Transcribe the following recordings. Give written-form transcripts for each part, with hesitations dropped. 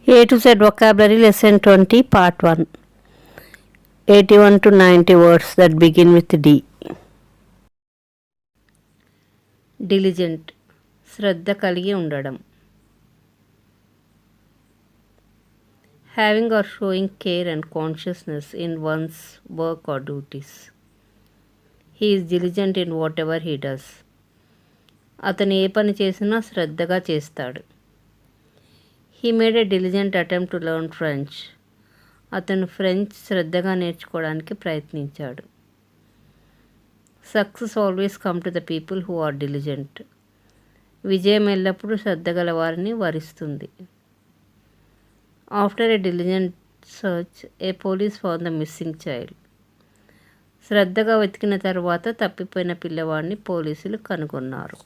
A to Z vocabulary lesson 20 part 1. 81 to 90 words that begin with D. Diligent, శ్రద్ధ కలిగి ఉండడం. Having or showing care and consciousness in one's work or duties. He is diligent in whatever he does. అతను ఏ పని చేసినా శ్రద్ధగా చేస్తాడు. He made a diligent attempt to learn French. అతను French శ్రద్ధగా నేర్చుకోవడానికి ప్రయత్నించాడు. Success always come to the people who are diligent. విజయం ఎల్లప్పుడూ శ్రద్ధగల వారిని వరిస్తుంది. After a diligent search a police found the missing child. శ్రద్ధగా వెతికిన తర్వాత తప్పిపోయిన పిల్లవాడిని పోలీసులు కనుగొన్నారు.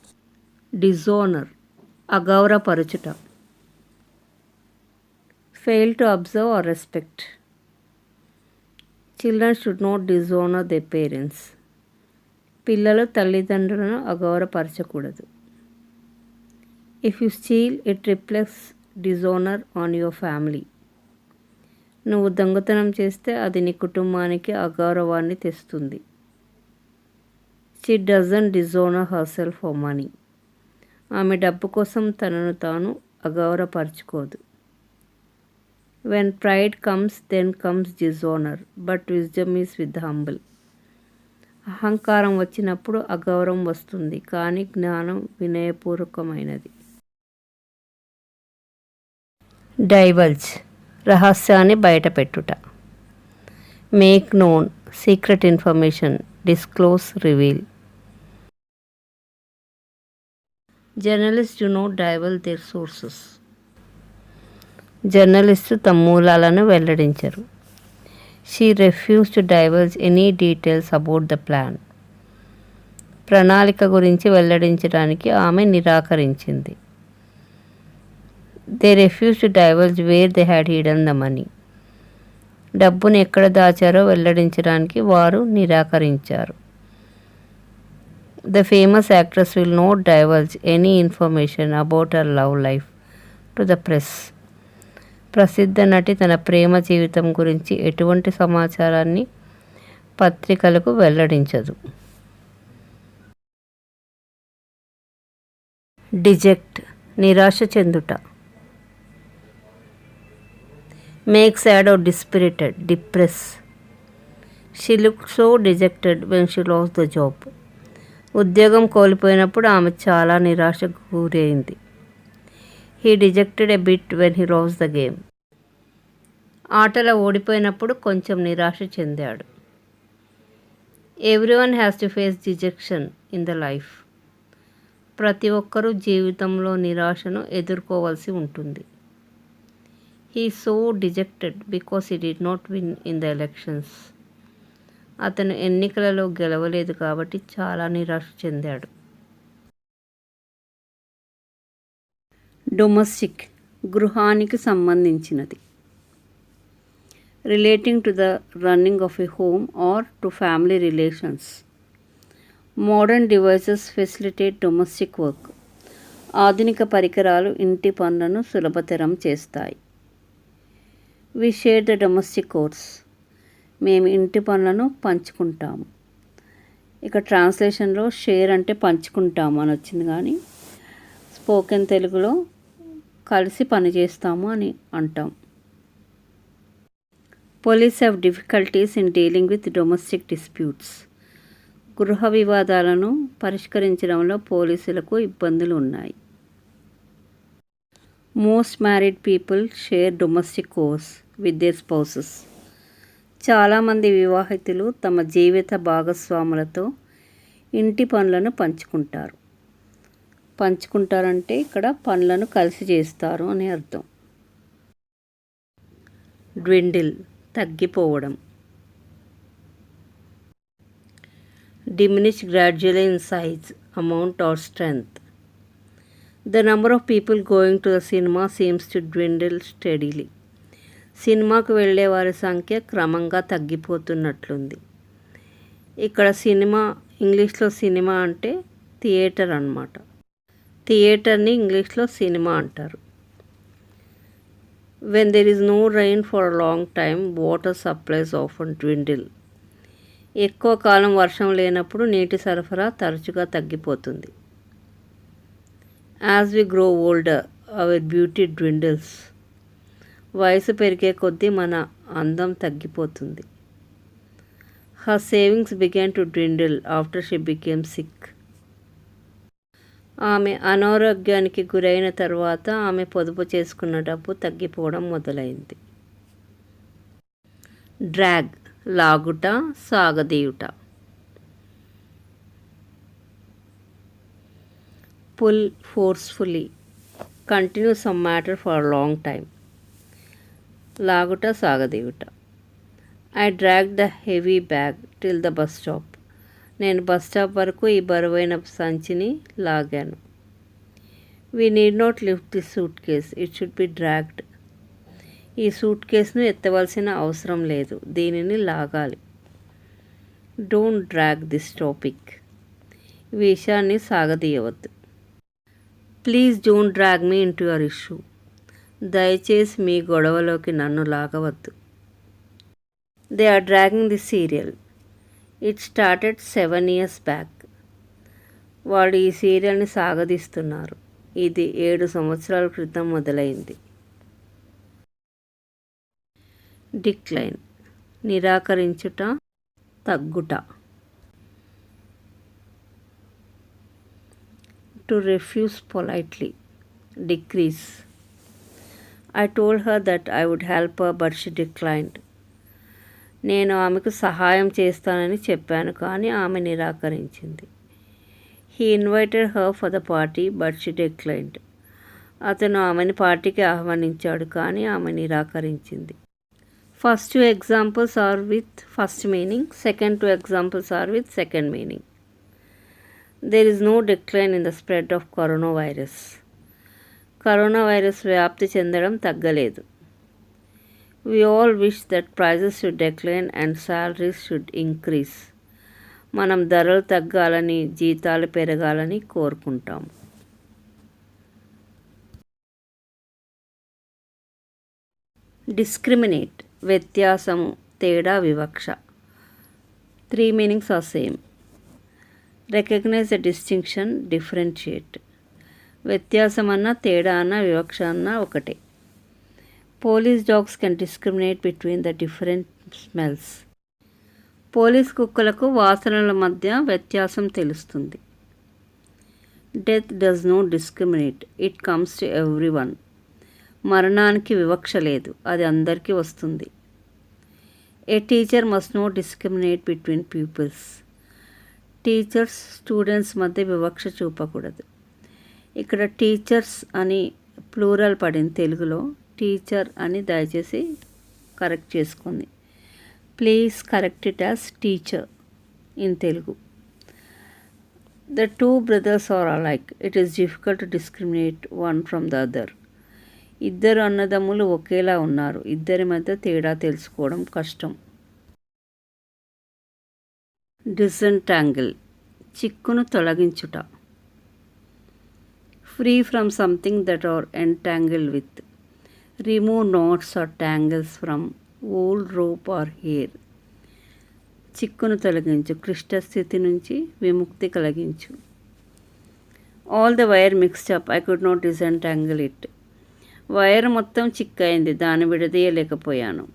డిజోనర్, అగౌరవపరచుట. Fail to observe or respect. Children should not dishonor their parents. పిల్లలు తల్లిదండ్రులను అగౌరవపరచకూడదు. If you steal, it reflects dishonor on your family. నువ్వు దొంగతనం చేస్తే అది నీ కుటుంబానికి అగౌరవాన్ని తెస్తుంది. She doesn't dishonor herself for money. ఆమె డబ్బు కోసం తనను తాను అగౌరవపరచుకోదు. When pride comes, then comes dishonor, but wisdom is with the humble. అహంకారం వచ్చినప్పుడు అగౌరవం వస్తుంది, కానీ జ్ఞానం వినయపూర్వకమైనది. డైవల్జ్, రహస్యాన్ని బయటపెట్టుట. Make known, secret information. Disclose, reveal. Journalist do not divulge their sources. Journalist తమ మూలాలను వెల్లడించరు. She refuse to divulge any details about the plan. ప్రణాళిక గురించి వెల్లడించడానికి ఆమె నిరాకరించింది. They refuse to divulge where they had hidden the money. డబ్బును ఎక్కడ దాచారో వెల్లడించడానికి వారు నిరాకరించారు. The famous actress will not divulge any information about her love life to the press. ప్రసిద్ధ నటి తన ప్రేమ జీవితం గురించి ఎటువంటి సమాచారాన్ని పత్రికలకు వెల్లడించదు. డిజెక్ట్, నిరాశ చెందుట. Make sad or dispirited. Depress. She look so dejected when she lost the job. ఉద్యోగం కోల్పోయినప్పుడు ఆమె చాలా నిరాశకు గురైంది. He dejected a bit when he lost the game. ఆటలో ఓడిపోయినప్పుడు కొంచెం నిరాశ చెందాడు. Everyone has to face dejection in the life. ప్రతి ఒక్కరూ జీవితంలో నిరాశను ఎదుర్కోవాల్సి ఉంటుంది. He is so dejected because he did not win in the elections. అతను ఎన్నికలలో గెలవలేదు కాబట్టి చాలా నిరాశ చెందాడు. డొమెస్టిక్, గృహానికి సంబంధించినది. Relating to the running of a home or to family relations. Modern devices facilitate domestic work. ఆధునిక పరికరాలు ఇంటి పనులను సులభతరం చేస్తాయి. We share the domestic chores. మేము ఇంటి పనులను పంచుకుంటాము. ఇక ట్రాన్స్లేషన్లో షేర్ అంటే పంచుకుంటాము అని వచ్చింది, కానీ స్పోకెన్ తెలుగులో కలిసి పనిచేస్తాము అని అంటాం. Police have difficulties in dealing with domestic disputes. గృహ వివాదాలను పరిష్కరించడంలో పోలీసులకు ఇబ్బందులు ఉన్నాయి. Most married people share domestic course with their spouses. చాలామంది వివాహితులు తమ జీవిత భాగస్వాములతో ఇంటి పనులను పంచుకుంటారు. పంచుకుంటారంటే ఇక్కడ పనులను కలిసి చేస్తారు అని అర్థం. డ్విండిల్, తగ్గిపోవడం. Diminish gradually in size, amount or strength. The number of people going to the cinema seems to dwindle steadily. సినిమాకు వెళ్ళే వారి సంఖ్య క్రమంగా తగ్గిపోతున్నట్లుంది. ఇక్కడ సినిమా, ఇంగ్లీష్లో సినిమా అంటే థియేటర్ అన్నమాట. థియేటర్ని ఇంగ్లీష్లో సినిమా అంటారు. When there is no rain for a long time, water supplies often dwindle. ఎక్కువ కాలం వర్షం లేనప్పుడు నీటి సరఫరా తరచుగా తగ్గిపోతుంది. As we grow older our beauty dwindles. వయసు పెరిగే కొద్దీ మన అందం తగ్గిపోతుంది. Her savings began to dwindle after she became sick. ఆమె అనారోగ్యానికి గురైన తర్వాత ఆమె పొదుపు చేసుకున్న డబ్బు తగ్గిపోవడం మొదలైంది. డ్రాగ్ లాగుట, సాగదీయుట. Pull forcefully, continue some matter for long time. లాగుట, సాగదీయుట. I drag the heavy bag till the bus stop. నేను బస్ స్టాప్ వరకు ఈ బరువైన సంచిని లాగాను. We need not lift the suitcase, it should be dragged. ఈ సూట్ కేసును ఎత్తవలసిన అవసరం లేదు, దీనిని లాగాలి. Don't drag this topic. ఈ విషయాన్ని సాగదీయవద్దు. Please don't drag me into your issue. దయచేసి మీ గొడవలోకి నన్ను లాగవద్దు. They are dragging the serial. It started 7 years back. వాడు ఈ సీరియల్ని సాగదీస్తున్నారు. ఇది 7 సంవత్సరాల క్రితం మొదలైంది. డిక్లైన్, నిరాకరించుట, తగ్గుట. To refuse politely, decrease. I told her that I would help her but she declined. నేను ఆమెకు సహాయం చేస్తానని చెప్పాను, కానీ ఆమె నిరాకరించింది. He invited her for the party but she declined. అతను ఆమెను పార్టీకి ఆహ్వానించాడు, కానీ ఆమె నిరాకరించింది. First 2 examples are with first meaning, second 2 examples are with second meaning. There is no decline in the spread of coronavirus. Corona virus వ్యాప్తి చెందడం తగ్గలేదు. We all wish that prices should decline and salaries should increase. మనం ధరలు తగ్గాలని, జీతాలు పెరగాలని కోరుకుంటాం. Discriminate, వ్యత్యాసము, తేడా, వివక్ష. 3 meanings are same. Recognize the distinction, differentiate. వ్యత్యాసం అన్న, తేడా అన్న, వివక్ష అన్న ఒకటే. Police dogs can discriminate between the different smells. Police కుక్కలకు వాసనల మధ్య వ్యత్యాసం తెలుస్తుంది. Death does not discriminate, it comes to every one. మరణానికి వివక్ష లేదు, అది అందరికీ వస్తుంది. A teacher must not discriminate between peoples. Teachers students మధ్య వివక్ష చూపకూడదు. ఇక్కడ టీచర్స్ అని ప్లూరల్ పడింది తెలుగులో, టీచర్ అని దయచేసి కరెక్ట్ చేసుకోండి. Please correct it as teacher in Telugu. The 2 brothers are alike. It is difficult to discriminate one from the other. ఇద్దరు అన్నదమ్ములు ఒకేలా ఉన్నారు, ఇద్దరి మధ్య తేడా తెలుసుకోవడం కష్టం. డిసెంటాంగిల్, చిక్కును తొలగించుట. Free from something that are entangled with. Remove knots or tangles from wool, rope or hair. చిక్కును తొలగించు, క్లిష్ట స్థితి నుంచి విముక్తి కలిగించు. All the wire mixed up, I could not disentangle it. Wire మొత్తం చిక్కైంది, దాన్ని విడదీయలేకపోయాను.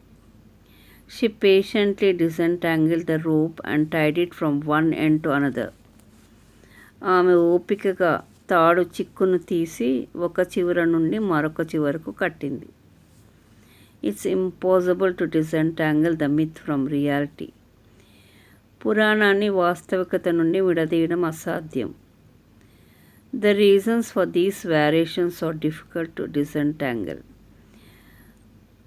She patiently disentangle the rope and tied it from one end to another. ఆమె ఓపికగా తాడు చిక్కును తీసి ఒక చివర నుండి మరొక చివరకు కట్టింది. It's impossible to disentangle the myth from reality. పురాణాన్ని వాస్తవికత నుండి విడదీయడం అసాధ్యం. The reasons for these variations are difficult to disentangle.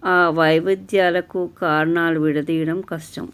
ఆ వైవిధ్యాలకు కారణాలు విడదీయడం కష్టం.